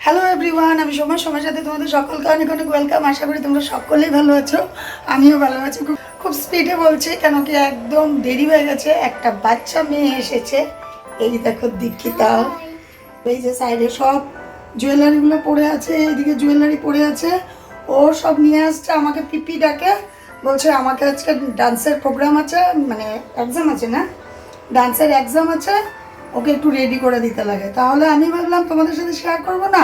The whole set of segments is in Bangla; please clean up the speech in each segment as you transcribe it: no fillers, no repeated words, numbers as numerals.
হ্যালো এভরিওয়ান, আমি সময়ের সাথে তোমাদের সকলকে অনেক অনেক ওয়েলকাম। আশা করি তোমরা সকলেই ভালো আছো, আমিও ভালো আছি। খুব স্পিডে বলছি কেন কি একদম দেরি হয়ে গেছে। একটা বাচ্চা মেয়ে এসেছে, এই দেখো দীক্ষিতা। এই যে সাইডে সব জুয়েলারিগুলো পড়ে আছে, এইদিকে জুয়েলারি পড়ে আছে। ও সব নিয়ে আসছে, আমাকে পিপি ডাকে, বলছে আমাকে আজকে ডান্সের প্রোগ্রাম আছে, মানে এক্সাম আছে না, ডান্সের এক্সাম আছে, ওকে একটু রেডি করে দিতে লাগে। তাহলে আমি ভাবলাম তোমাদের সাথে শেয়ার করব না,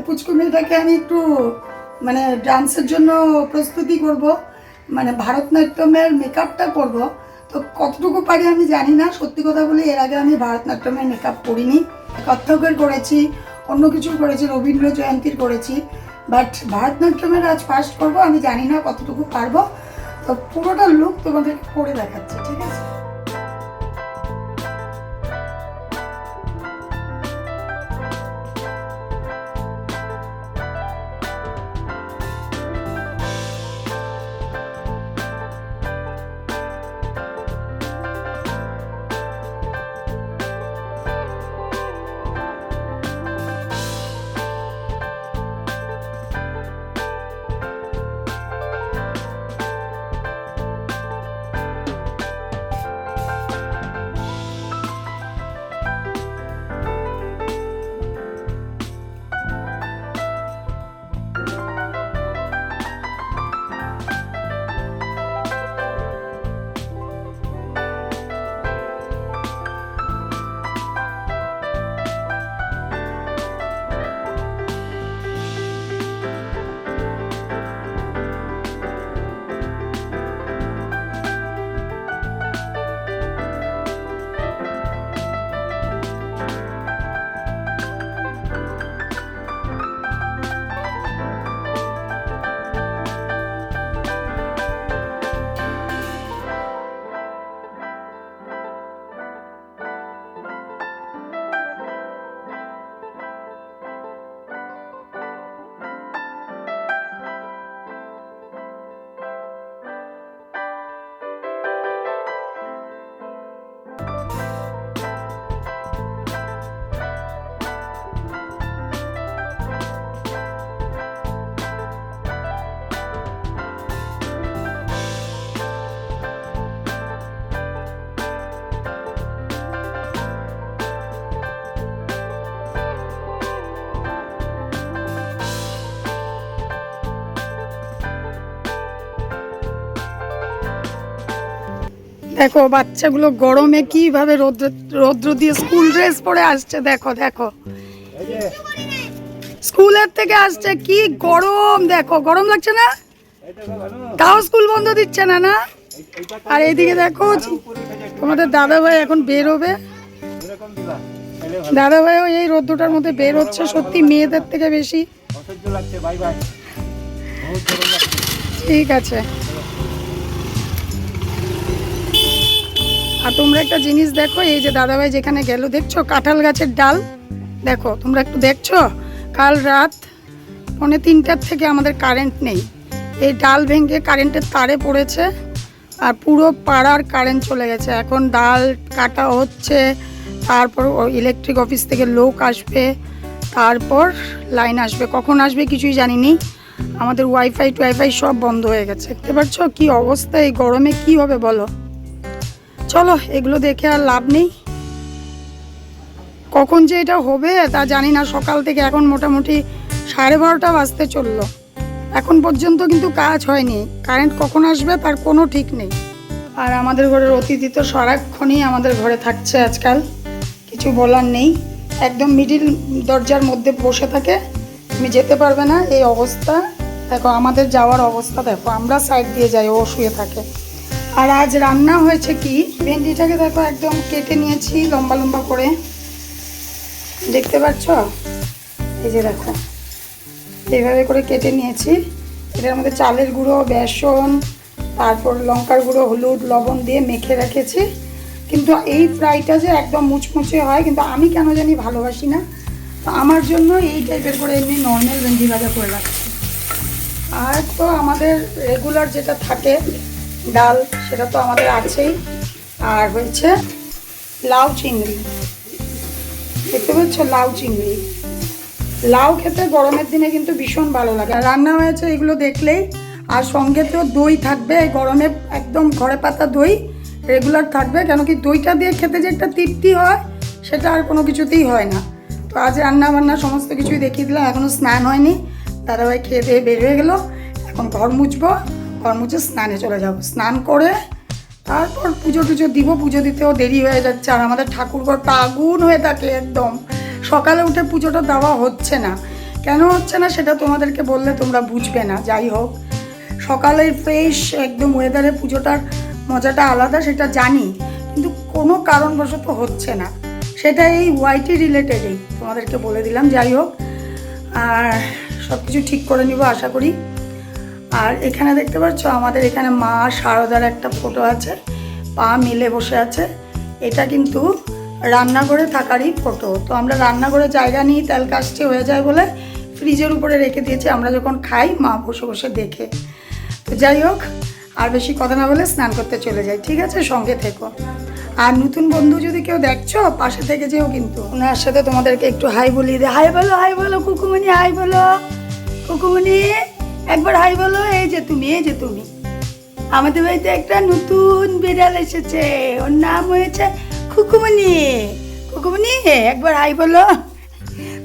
পুচকু মেয়েটাকে আমি একটু মানে ডান্সের জন্য প্রস্তুতি করব, মানে ভারতনাট্যমের মেকআপটা করব। তো কতটুকু পারি আমি জানি না, সত্যি কথা বলি এর আগে আমি ভারতনাট্যমের মেকআপ করিনি। কত্থকের করেছি, অন্য কিছু করেছি, রবীন্দ্র জয়ন্তীর করেছি, বাট ভারতনাট্যমের আজ ফার্স্ট করব। আমি জানি না কতটুকু পারবো, তো পুরোটা লুক তোমাদেরকে করে দেখাচ্ছি, ঠিক আছে? দেখো বাচ্চাগুলো গরমে কিভাবে রৌদ্র দিয়ে স্কুল ড্রেস পরে আসছে। দেখো দেখো স্কুলের থেকে আসছে, কি গরম, দেখো গরম লাগছে না, তাও স্কুল বন্ধ দিচ্ছে না না। আর এইদিকে দেখো তোমাদের দাদা ভাই এখন বের হবে, দাদা ভাইও এই রৌদ্রটার মধ্যে বের হচ্ছে। সত্যি মেয়েদের থেকে বেশি। ঠিক আছে। আর তোমরা একটা জিনিস দেখো, এই যে দাদাভাই যেখানে গেল দেখছো কাঁঠাল গাছের ডাল, দেখো তোমরা একটু দেখছো, কাল রাত 2:45 থেকে আমাদের কারেন্ট নেই। এই ডাল ভেঙে কারেন্টের তারে পড়েছে আর পুরো পাড়ার কারেন্ট চলে গেছে। এখন ডাল কাটা হচ্ছে, তারপর ইলেকট্রিক অফিস থেকে লোক আসবে, তারপর লাইন আসবে, কখন আসবে কিছুই জানিনি। আমাদের ওয়াইফাই সব বন্ধ হয়ে গেছে। দেখতে পাচ্ছ কি অবস্থা, এই গরমে কি হবে বলো। চলো এগুলো দেখে আর লাভ নেই, কখন যে এটা হবে তা জানি না। সকাল থেকে এখন মোটামুটি 12:30 বাজতে চললো, এখন পর্যন্ত কিন্তু কাজ হয়নি। কারেন্ট কখন আসবে তার কোনো ঠিক নেই। আর আমাদের ঘরের অতিথি তো সারাক্ষণই আমাদের ঘরে থাকছে আজকাল, কিছু বলার নেই। একদম মিডিল দরজার মধ্যে বসে থাকে, তুমি যেতে পারবে না, এই অবস্থা। দেখো আমাদের যাওয়ার অবস্থা দেখো, আমরা সাইড দিয়ে যাই, ও শুয়ে থাকে। আর আজ রান্না হয়েছে কি, ভেন্ডিটাকে দেখো একদম কেটে নিয়েছি লম্বা লম্বা করে, দেখতে পাচ্ছ, এই যে দেখো এইভাবে করে কেটে নিয়েছি। এটার মধ্যে চালের গুঁড়ো, বেসন, তারপর লঙ্কার গুঁড়ো, হলুদ, লবণ দিয়ে মেখে রেখেছি। কিন্তু এই ফ্রাইটা যে একদম মুচমুচে হয়, কিন্তু আমি কেন জানি ভালোবাসি না, তো আমার জন্য এই টাইপের করে এমনি নর্মাল ভেন্ডি ভাজা করে রাখছি। আর তো আমাদের রেগুলার যেটা থাকে ডাল, সেটা তো আমাদের আছেই। আর হয়েছে লাউ চিংড়ি, দেখতে পাচ্ছ লাউ চিংড়ি, লাউ খেতে গরমের দিনে কিন্তু ভীষণ ভালো লাগে। রান্না হয়েছে এগুলো দেখলেই, আর সঙ্গে তো দই থাকবে। এই গরমে একদম ঘরে পাতা দই রেগুলার থাকবে, কেন কি দইটা দিয়ে খেতে যে একটা তৃপ্তি হয় সেটা আর কোনো কিছুতেই হয় না। তো আজ রান্না বান্না সমস্ত কিছুই দেখিয়ে দিলাম। এখনও স্নান হয়নি, দাদাভাই খেয়ে দিয়ে বের হয়ে গেলো। এখন ঘর মুছবো, ঘর মুছে স্নানে চলে যাব। স্নান করে তারপর পুজো টুজো দিব। পুজো দিতেও দেরি হয়ে যাচ্ছে, আর আমাদের ঠাকুরঘরটা আগুন হয়ে থাকে একদম। সকালে উঠে পুজোটা দেওয়া হচ্ছে না। কেন হচ্ছে না সেটা তোমাদেরকে বললে তোমরা বুঝবে না। যাই হোক, সকালের ফ্রেশ একদম ওয়েদারে পুজোটার মজাটা আলাদা, সেটা জানি, কিন্তু কোনো কারণবশত হচ্ছে না। সেটা এই ওয়াইটি রিলেটেডই তোমাদেরকে বলে দিলাম। যাই হোক, আর সব কিছু ঠিক করে নিব আশা করি। আর এখানে দেখতে পাচ্ছ আমাদের এখানে মা শারদার একটা ফটো আছে, পা মিলে বসে আছে। এটা কিন্তু রান্নাঘরে থাকারই ফটো। তো আমরা রান্নাঘরে জায়গা নিই, তেল কাজটি হয়ে যায় বলে ফ্রিজের উপরে রেখে দিয়েছি। আমরা যখন খাই মা বসে বসে দেখে। তো যাই হোক, আর বেশি কথা না বলে স্নান করতে চলে যাই, ঠিক আছে? সঙ্গে থেকো। আর নতুন বন্ধু যদি কেউ দেখছো, পাশে থেকে যেও কিন্তু। ওনার সাথে তোমাদেরকে একটু হাই বলিয়ে দে। হাই বলো, হাই বলো কুকুমনি, হাই বলো কুকুমনি, একবার হাই বলো। এই যে তুমি আমাদের বাড়িতে একটা নতুন বিড়াল এসেছে, ওর নাম হয়েছে খুকুমনি। খুকুমনি একবার হাই বলো।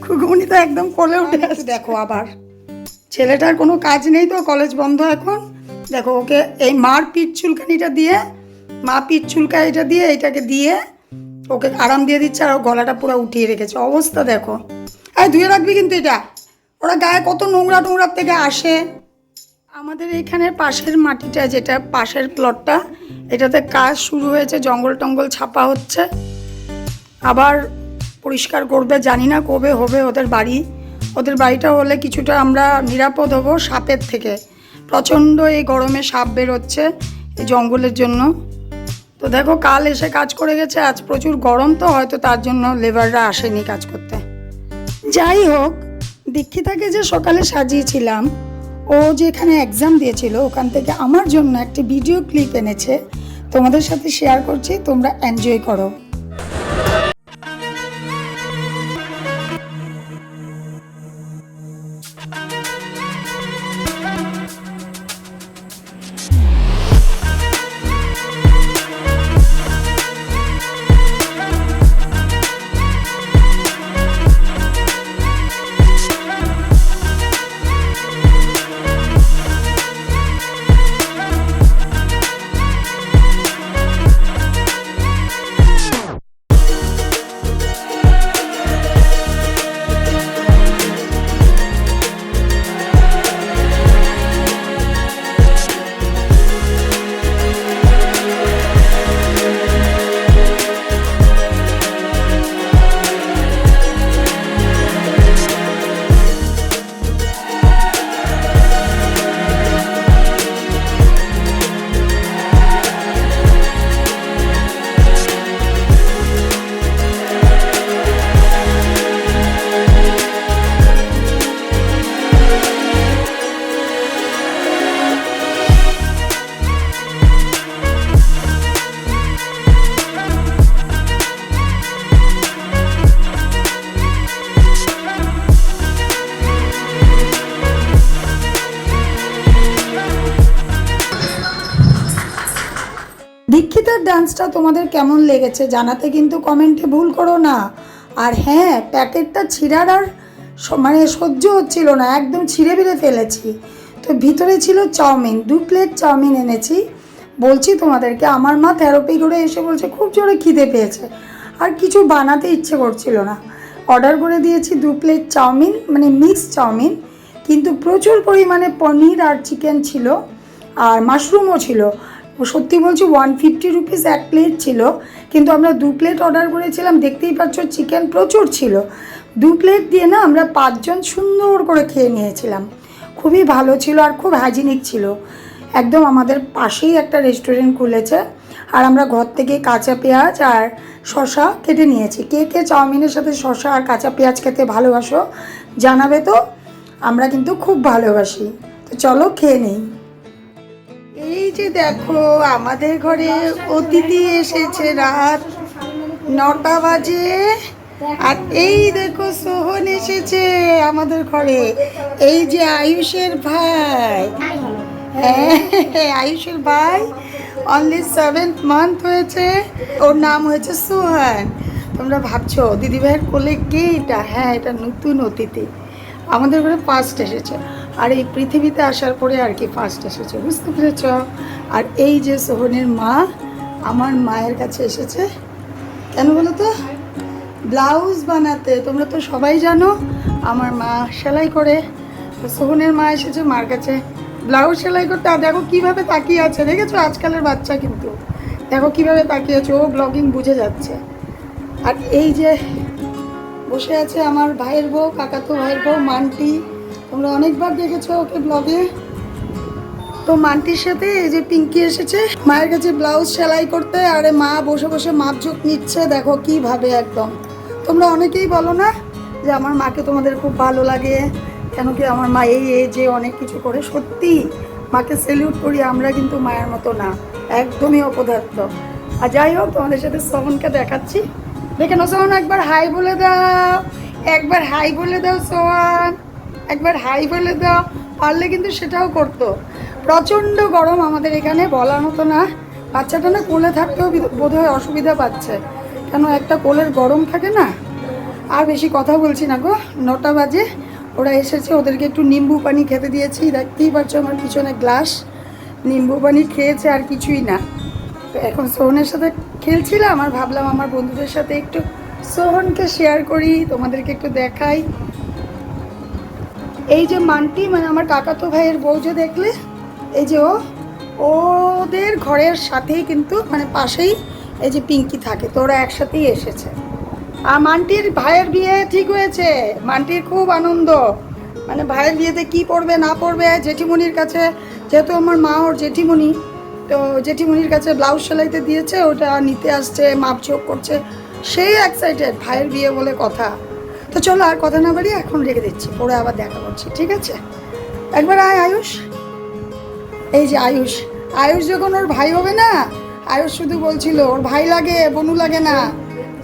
খুকুমনি তো একদম কোলে উঠে আছে। দেখো আবার ছেলেটার কোনো কাজ নেই, তো কলেজ বন্ধ এখন। দেখো ওকে এই মার পিঠ চুলকানিটা দিয়ে, মা পিঠ চুলকানিটা দিয়ে এইটাকে দিয়ে ওকে আরাম দিয়ে দিচ্ছে, আর গলাটা পুরো উঠিয়ে রেখেছে। অবস্থা দেখো। এই ধুয়ে রাখবি কিন্তু এটা, ওরা গায়ে কত নোংরা টোংরার থেকে আসে। আমাদের এইখানের পাশের মাটিটা, যেটা পাশের প্লটটা, এটাতে কাজ শুরু হয়েছে, জঙ্গল টঙ্গল ছাপা হচ্ছে, আবার পরিষ্কার করবে। জানি না কবে হবে ওদের বাড়ি। ওদের বাড়িটা হলে কিছুটা আমরা নিরাপদ হব সাপের থেকে। প্রচণ্ড এই গরমে সাপ বেরোচ্ছে এই জঙ্গলের জন্য। তো দেখো কাল এসে কাজ করে গেছে, আজ প্রচুর গরম, তো হয়তো তার জন্য লেবাররা আসেনি কাজ করতে। যাই হোক, দীক্ষিতাকে যে সকালে সাজিয়েছিলাম, ও যে এখানে এক্সাম দিয়েছিল, ওখান থেকে আমার জন্য একটি ভিডিও ক্লিপ এনেছে, তোমাদের সাথে শেয়ার করছি, তোমরা এনজয় করো। দীক্ষিতার ডান্সটা তোমাদের কেমন লেগেছে জানাতে কিন্তু কমেন্টে ভুল করো না। আর হ্যাঁ, প্যাকেটটা ছিঁড়ার আর মানে সহ্য হচ্ছিল না, একদম ছিঁড়ে বেড়ে ফেলেছি। তো ভিতরে ছিল চাউমিন, 2 প্লেট চাউমিন এনেছি। বলছি তোমাদেরকে, আমার মা থেরাপি করে এসে বলছে খুব জোরে খিদে পেয়েছে, আর কিছু বানাতে ইচ্ছে করছিল না। অর্ডার করে দিয়েছি 2 প্লেট চাউমিন, মানে মিক্স চাউমিন, কিন্তু প্রচুর পরিমাণে পনির আর চিকেন ছিল, আর মাশরুমও ছিল। সত্যি বলছি 150 রুপিস 1 প্লেট ছিল, কিন্তু আমরা 2 প্লেট অর্ডার করেছিলাম। দেখতেই পাচ্ছ চিকেন প্রচুর ছিল। 2 প্লেট দিয়ে না আমরা 5 জন সুন্দর করে খেয়ে নিয়েছিলাম। খুবই ভালো ছিল আর খুব হাইজিনিক ছিল। একদম আমাদের পাশেই একটা রেস্টুরেন্ট খুলেছে, আর আমরা ঘর থেকে কাঁচা পেঁয়াজ আর শসা কেটে নিয়েছি। কে কে চাউমিনের সাথে শসা আর কাঁচা পেঁয়াজ খেতে ভালোবাসো জানাবে তো, আমরা কিন্তু খুব ভালোবাসি। তো চলো খেয়ে নিই। এই যে দেখো আমাদের ঘরে অতিথি এসেছে, রাত 9টা বাজে, আর এই দেখো সোহন এসেছে আমাদের ঘরে, এই যে আয়ুষের ভাই। হ্যাঁ, আয়ুষের ভাই অনলি 7th মান্থ হয়েছে, ওর নাম হয়েছে সোহান। তোমরা ভাবছো দিদিভাইয়ের কোলে কে এটা? হ্যাঁ, এটা নতুন অতিথি আমাদের ঘরে ফার্স্ট এসেছে, আর এই পৃথিবীতে আসার পরে আর কি ফার্স্ট এসেছে, বুঝতে পেরেছ? আর এই যে সোহনের মা আমার মায়ের কাছে এসেছে কেন বলো তো? ব্লাউজ বানাতে। তোমরা তো সবাই জানো আমার মা সেলাই করে, সোহনের মা এসেছে মার কাছে ব্লাউজ সেলাই করতে। আর দেখো কীভাবে তাকিয়ে আছে, দেখেছো? আজকালের বাচ্চা কিন্তু দেখো কীভাবে তাকিয়ে আছে, ও ব্লগিং বুঝে যাচ্ছে। আর এই যে বসে আছে আমার ভাইয়ের বউ, কাকাতো ভাইয়ের বউ মান্টি, তোমরা অনেকবার দেখেছো ওকে ব্লগে। তো মান্টির সাথে এই যে পিঙ্কি এসেছে মায়ের কাছে ব্লাউজ সেলাই করতে, আরে মা বসে বসে মাপঝোঁক নিচ্ছে, দেখো কীভাবে একদম। তোমরা অনেকেই বলো না যে আমার মাকে তোমাদের খুব ভালো লাগে, কেন কি আমার মা এই যে অনেক কিছু করে। সত্যি মাকে সেলিউট করি, আমরা কিন্তু মায়ের মতো না, একদমই অপদার্থ। আর যাই হোক, তোমাদের সাথে সোহনকে দেখাচ্ছি, দেখে নাও। সোহন একবার হাই বলে দাও, একবার হাই বলে দাও সোহন, একবার হাই বলে দাও। পারলে কিন্তু সেটাও করতো। প্রচণ্ড গরম আমাদের এখানে, বলার মতো না। বাচ্চাটা না কোলে থাকতেও বোধহয় অসুবিধা পাচ্ছে, কেন একটা কোলের গরম থাকে না। আর বেশি কথা বলছি না গো, 9টা বাজে। ওরা এসেছে, ওদেরকে একটু নিম্বু পানি খেতে দিয়েছি, দেখতেই পাচ্ছ আমার পিছনে গ্লাস নিম্বু পানি খেয়েছে, আর কিছুই না। তো এখন সোহনের সাথে খেলছিলাম, আর ভাবলাম আমার বন্ধুদের সাথে একটু সোহনকে শেয়ার করি, তোমাদেরকে একটু দেখাই। এই যে মান্টি মানে আমার কাকাতো ভাইয়ের বউ, যে দেখলে এই যে ওদের ঘরের সাথেই কিন্তু মানে পাশেই এই যে পিঙ্কি থাকে, তো ওরা একসাথেই এসেছে। আর মান্টির ভাইয়ের বিয়ে ঠিক হয়েছে, মান্টির খুব আনন্দ। মানে ভাইয়ের বিয়েতে কি পড়বে না পড়বে, জেঠিমণির কাছে, যেহেতু আমার মা ওর জেঠিমণি, তো জেঠিমণির কাছে ব্লাউজ সেলাইতে দিয়েছে, ওটা নিতে আসছে, মাপঝোঁক করছে, সেই এক্সাইটেড, ভাইয়ের বিয়ে বলে কথা। তো চলো আর কথা না বাড়ি, এখন রেখে দিচ্ছি, পরে আবার দেখা করছি, ঠিক আছে? একবার আয় আয়ুষ। এই যে আয়ুষ, আয়ুষ যখন ওর ভাই হবে না, আয়ুষ শুধু বলছিল ওর ভাই লাগে বনু লাগে না,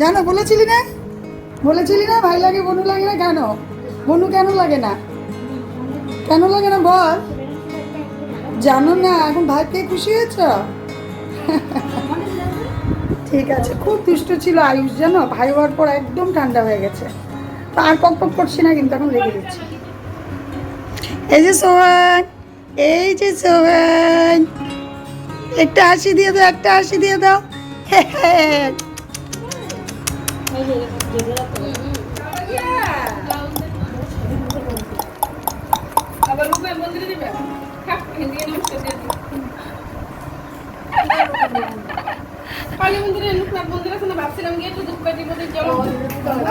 জানো? বলেছিলি না, বলেছিলি না ভাই লাগে বনু লাগে না? কেন বনু কেন লাগে না, কেন লাগে না বল? জানো না? এখন ভাইকে খুশি হয়েছ? ঠিক আছে, খুব দুষ্ট ছিল আয়ুষ, জানো? ভাই হওয়ার পর একদম ঠান্ডা হয়ে গেছে। তো আর পক পক করছি না কিন্তু, এখন রেখে দিচ্ছি। এই যে সোহান, এই যে সোহান, একটা হাসি দিয়ে দাও, একটা হাসি দিয়ে দাও।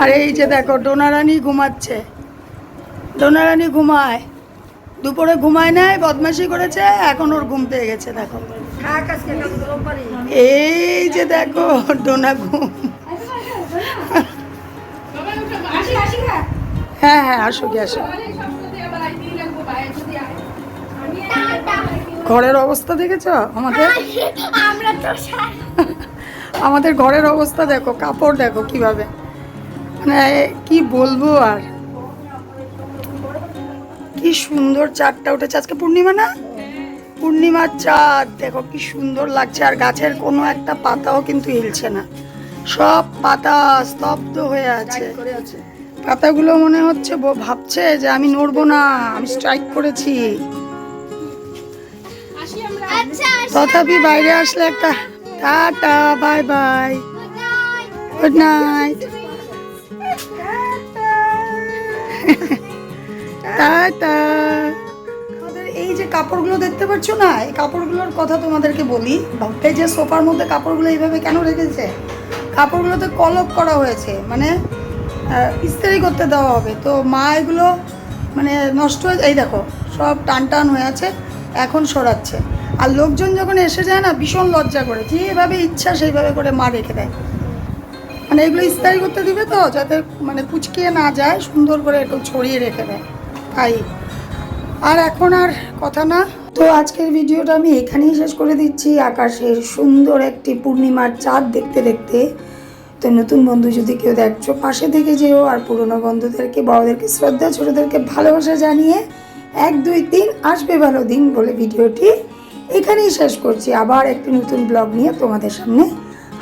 আর এই যে দেখো ডোনারানি ঘুমাচ্ছে, ডোনারানি ঘুমায়, দুপুরে ঘুমায় নাই, বদমাশি করেছে, এখন ওর ঘুম পেয়ে গেছে। দেখো এই যে দেখো ডোনা ঘুম। হ্যাঁ হ্যাঁ, আসো কি আসো। ঘরের অবস্থা দেখেছো আমাদের? আমাদের ঘরের অবস্থা দেখো, কাপড় দেখো কিভাবে, মানে কি বলবো। আর কি সুন্দর চাঁদটা উঠেছে, আজকে পূর্ণিমা না? পূর্ণিমার চাঁদ দেখো কি সুন্দর লাগছে। আর গাছের কোনো একটা পাতাও কিন্তু হিলছে না, সব পাতা স্তব্ধ হয়ে আছে। পাতাগুলো মনে হচ্ছে ভাবছে যে আমি নড়বো না, আমি স্ট্রাইক করেছি। তথাপি বাইরে আসলে একটা tata, bye bye, good night, tata. এই যে কাপড়গুলো দেখতে পাচ্ছ না, এই কাপড়গুলোর কথা তোমাদেরকে বলি। এই যে সোফার মধ্যে কাপড়গুলো এইভাবে কেন রেখেছে? কাপড়গুলোতে কলপ করা হয়েছে, মানে ইস্ত্রি করতে দেওয়া হবে। তো মা এগুলো মানে নষ্ট হয়ে, এই দেখো সব টান টান হয়ে আছে, এখন সরাচ্ছে। আর লোকজন যখন এসে যায় না, ভীষণ লজ্জা করে, যেভাবে ইচ্ছা সেইভাবে করে মা রেখে দেয়। মানে এগুলো ইস্ত্রি করতে দিবে তো, যাতে মানে কুচকিয়ে না যায়, সুন্দর করে একটু ছড়িয়ে রেখে দেয়, তাই। আর এখন আর কথা না। তো আজকের ভিডিওটা আমি এখানেই শেষ করে দিচ্ছি। আকাশের সুন্দর একটি পূর্ণিমার চাঁদ দেখতে দেখতে তো নতুন বন্ধু যদি কেউ দেখছো পাশে থেকে যেও, আর পুরনো বন্ধুদেরকে বড়দেরকে শ্রদ্ধা, ছোটোদেরকে ভালোবাসা জানিয়ে 1 2 3 আসবে ভালো দিন বলে ভিডিওটি এখানেই শেষ করছি। আবার একটি নতুন ব্লগ নিয়ে তোমাদের সামনে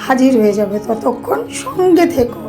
হাজির হয়ে যাবে, ততক্ষণ সঙ্গে থেকো।